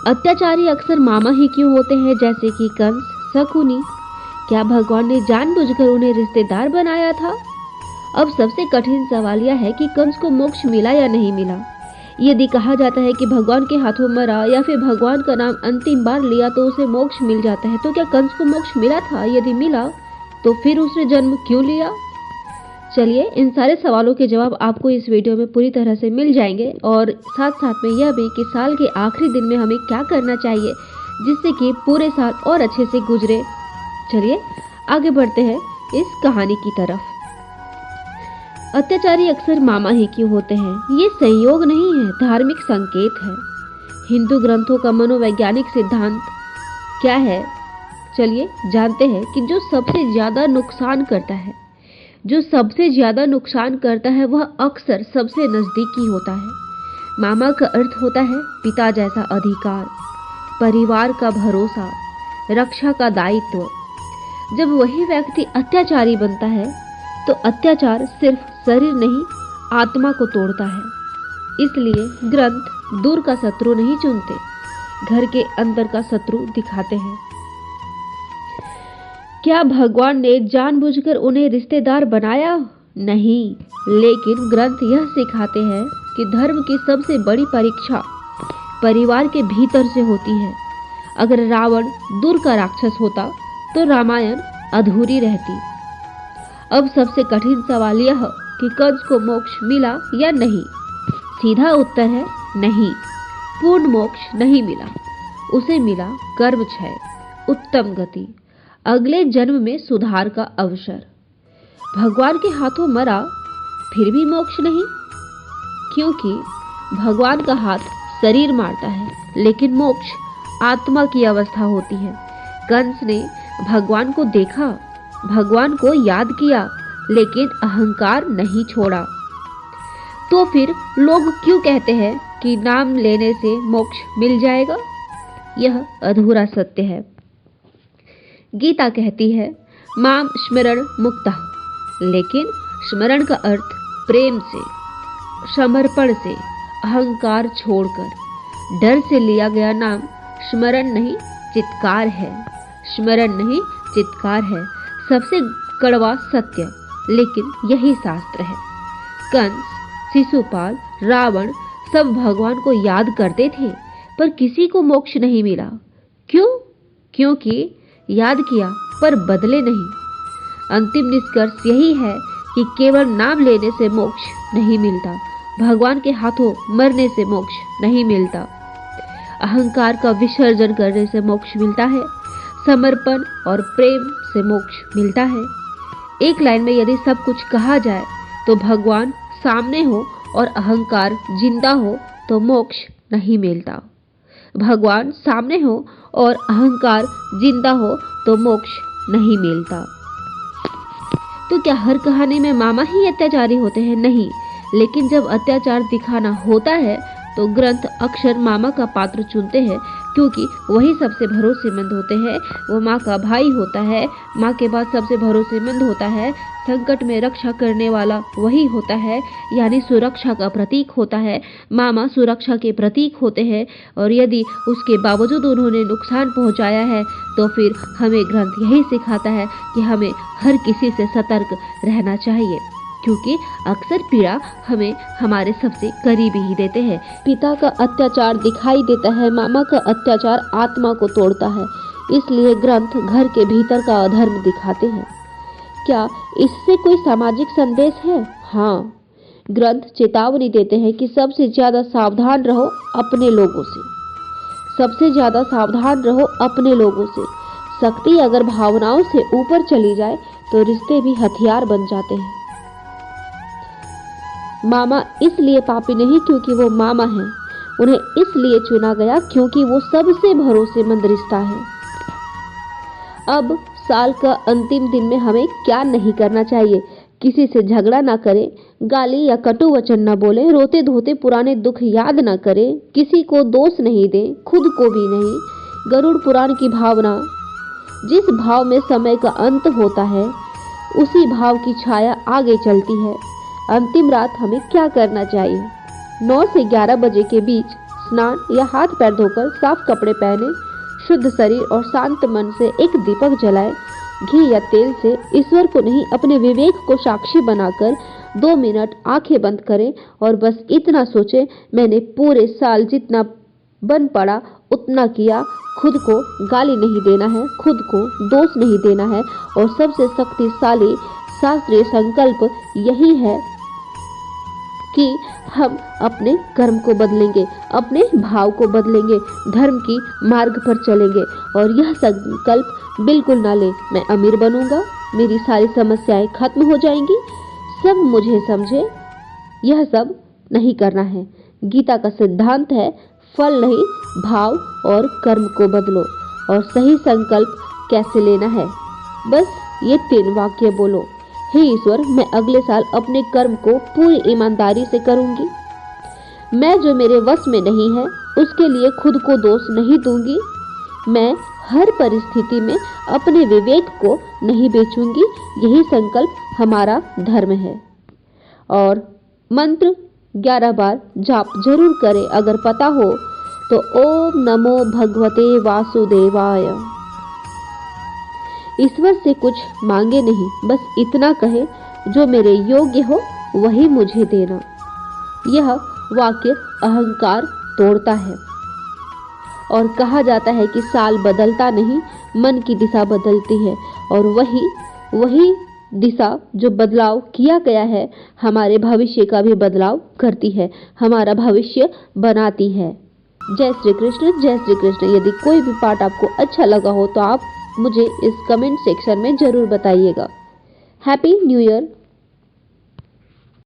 अत्याचारी अक्सर मामा ही क्यों होते हैं, जैसे कि कंस, शकुनी? क्या भगवान ने जानबूझकर उन्हें रिश्तेदार बनाया था? अब सबसे कठिन सवाल यह है कि कंस को मोक्ष मिला या नहीं मिला। यदि कहा जाता है कि भगवान के हाथों मरा या फिर भगवान का नाम अंतिम बार लिया तो उसे मोक्ष मिल जाता है, तो क्या कंस को मोक्ष मिला था? यदि मिला तो फिर उसने जन्म क्यों लिया? चलिए, इन सारे सवालों के जवाब आपको इस वीडियो में पूरी तरह से मिल जाएंगे, और साथ साथ में यह भी कि साल के आखिरी दिन में हमें क्या करना चाहिए जिससे कि पूरे साल और अच्छे से गुजरे। चलिए आगे बढ़ते हैं इस कहानी की तरफ। अत्याचारी अक्सर मामा ही क्यों होते हैं? ये संयोग नहीं है, धार्मिक संकेत है। हिंदू ग्रंथों का मनोवैज्ञानिक सिद्धांत क्या है? चलिए जानते हैं कि जो सबसे ज्यादा नुकसान करता है वह अक्सर सबसे नजदीकी होता है। मामा का अर्थ होता है पिता जैसा अधिकार, परिवार का भरोसा, रक्षा का दायित्व। जब वही व्यक्ति अत्याचारी बनता है तो अत्याचार सिर्फ शरीर नहीं, आत्मा को तोड़ता है। इसलिए ग्रंथ दूर का शत्रु नहीं चुनते, घर के अंदर का शत्रु दिखाते हैं। क्या भगवान ने जानबूझकर उन्हें रिश्तेदार बनाया? नहीं, लेकिन ग्रंथ यह सिखाते हैं कि धर्म की सबसे बड़ी परीक्षा परिवार के भीतर से होती है। अगर रावण दूर का राक्षस होता तो रामायण अधूरी रहती। अब सबसे कठिन सवाल यह कि कंस को मोक्ष मिला या नहीं। सीधा उत्तर है नहीं, पूर्ण मोक्ष नहीं मिला। उसे मिला कर्म क्षय, उत्तम गति, अगले जन्म में सुधार का अवसर। भगवान के हाथों मरा फिर भी मोक्ष नहीं, क्योंकि भगवान का हाथ शरीर मारता है, लेकिन मोक्ष आत्मा की अवस्था होती है। कंस ने भगवान को देखा, भगवान को याद किया, लेकिन अहंकार नहीं छोड़ा। तो फिर लोग क्यों कहते हैं कि नाम लेने से मोक्ष मिल जाएगा? यह अधूरा सत्य है। गीता कहती है माम स्मरण मुक्तः, लेकिन स्मरण का अर्थ प्रेम से, समर्पण से, अहंकार छोड़कर, डर से लिया गया नाम स्मरण नहीं चित्कार है। स्मरण नहीं चित्कार है सबसे कड़वा सत्य, लेकिन यही शास्त्र है। कंस, शिशुपाल, रावण सब भगवान को याद करते थे, पर किसी को मोक्ष नहीं मिला। क्यों? क्योंकि याद किया पर बदले नहीं। अंतिम निष्कर्ष यही है कि केवल नाम लेने से मोक्ष नहीं मिलता, भगवान के हाथों मरने से मोक्ष नहीं मिलता। अहंकार का विसर्जन करने से मोक्ष मिलता है, समर्पण और प्रेम से मोक्ष मिलता है। एक लाइन में यदि सब कुछ कहा जाए तो भगवान सामने हो और अहंकार जिंदा हो तो मोक्ष नहीं मिलता। भगवान सामने हो और अहंकार जिंदा हो तो मोक्ष नहीं मिलता। तो क्या हर कहानी में मामा ही अत्याचारी होते हैं? नहीं, लेकिन जब अत्याचार दिखाना होता है तो ग्रंथ अक्सर मामा का पात्र चुनते हैं, क्योंकि वही सबसे भरोसेमंद होते हैं। वो माँ का भाई होता है, माँ के बाद सबसे भरोसेमंद होता है, संकट में रक्षा करने वाला वही होता है, यानी सुरक्षा का प्रतीक होता है। मामा सुरक्षा के प्रतीक होते हैं, और यदि उसके बावजूद उन्होंने नुकसान पहुंचाया है तो फिर हमें ग्रंथ यही सिखाता है कि हमें हर किसी से सतर्क रहना चाहिए, क्योंकि अक्सर पीड़ा हमें हमारे सबसे करीब ही देते हैं। पिता का अत्याचार दिखाई देता है, मामा का अत्याचार आत्मा को तोड़ता है। इसलिए ग्रंथ घर के भीतर का अधर्म दिखाते हैं। क्या इससे कोई सामाजिक संदेश है? हाँ, ग्रंथ चेतावनी देते हैं कि सबसे ज्यादा सावधान रहो अपने लोगों से। सबसे ज्यादा सावधान रहो अपने लोगों से। शक्ति अगर भावनाओं से ऊपर चली जाए तो रिश्ते भी हथियार बन जाते हैं। मामा इसलिए पापी नहीं क्योंकि वो मामा हैं, उन्हें इसलिए चुना गया क्योंकि वो सबसे भरोसेमंद रिश्ता है। अब साल का अंतिम दिन में हमें क्या नहीं करना चाहिए? किसी से झगड़ा ना करें, गाली या कटु वचन न बोलें, रोते धोते पुराने दुख याद न करें, किसी को दोष नहीं दें, खुद को भी नहीं। गरुड़ पुराण की भावना, जिस भाव में समय का अंत होता है उसी भाव की छाया आगे चलती है। अंतिम रात हमें क्या करना चाहिए? 9 से 11 बजे के बीच स्नान या हाथ पैर धोकर साफ कपड़े पहने, शुद्ध शरीर और शांत मन से एक दीपक जलाए, घी या तेल से ईश्वर को नहीं अपने विवेक को साक्षी बनाकर 2 मिनट आंखें बंद करें और बस इतना सोचें, मैंने पूरे साल जितना बन पड़ा उतना किया। खुद को गाली नहीं देना है, खुद को दोष नहीं देना है और सबसे शक्तिशाली शास्त्रीय संकल्प यही है कि हम अपने कर्म को बदलेंगे, अपने भाव को बदलेंगे, धर्म की मार्ग पर चलेंगे और यह संकल्प बिल्कुल ना ले, मैं अमीर बनूंगा, मेरी सारी समस्याएं खत्म हो जाएंगी, सब मुझे समझे। यह सब नहीं करना है। गीता का सिद्धांत है, फल नहीं भाव और कर्म को बदलो। और सही संकल्प कैसे लेना है? बस ये 3 वाक्य बोलो, हे ईश्वर, मैं अगले साल अपने कर्म को पूरी ईमानदारी से करूंगी। मैं जो मेरे वश में नहीं है उसके लिए खुद को दोष नहीं दूंगी। मैं हर परिस्थिति में अपने विवेक को नहीं बेचूंगी। यही संकल्प हमारा धर्म है। और मंत्र 11 बार जाप जरूर करें। अगर पता हो तो ओम नमो भगवते वासुदेवाय। ईश्वर से कुछ मांगे नहीं, बस इतना कहे, जो मेरे योग्य हो वही मुझे देना। यह वाक्य अहंकार तोड़ता है। और कहा जाता है कि साल बदलता नहीं, मन की दिशा बदलती है और वही दिशा जो बदलाव किया गया है हमारे भविष्य का भी बदलाव करती है, हमारा भविष्य बनाती है। जय श्री कृष्ण, जय श्री कृष्ण। यदि कोई भी पार्ट आपको अच्छा लगा हो तो आप मुझे इस कमेंट सेक्शन में जरूर बताइएगा। Happy new year.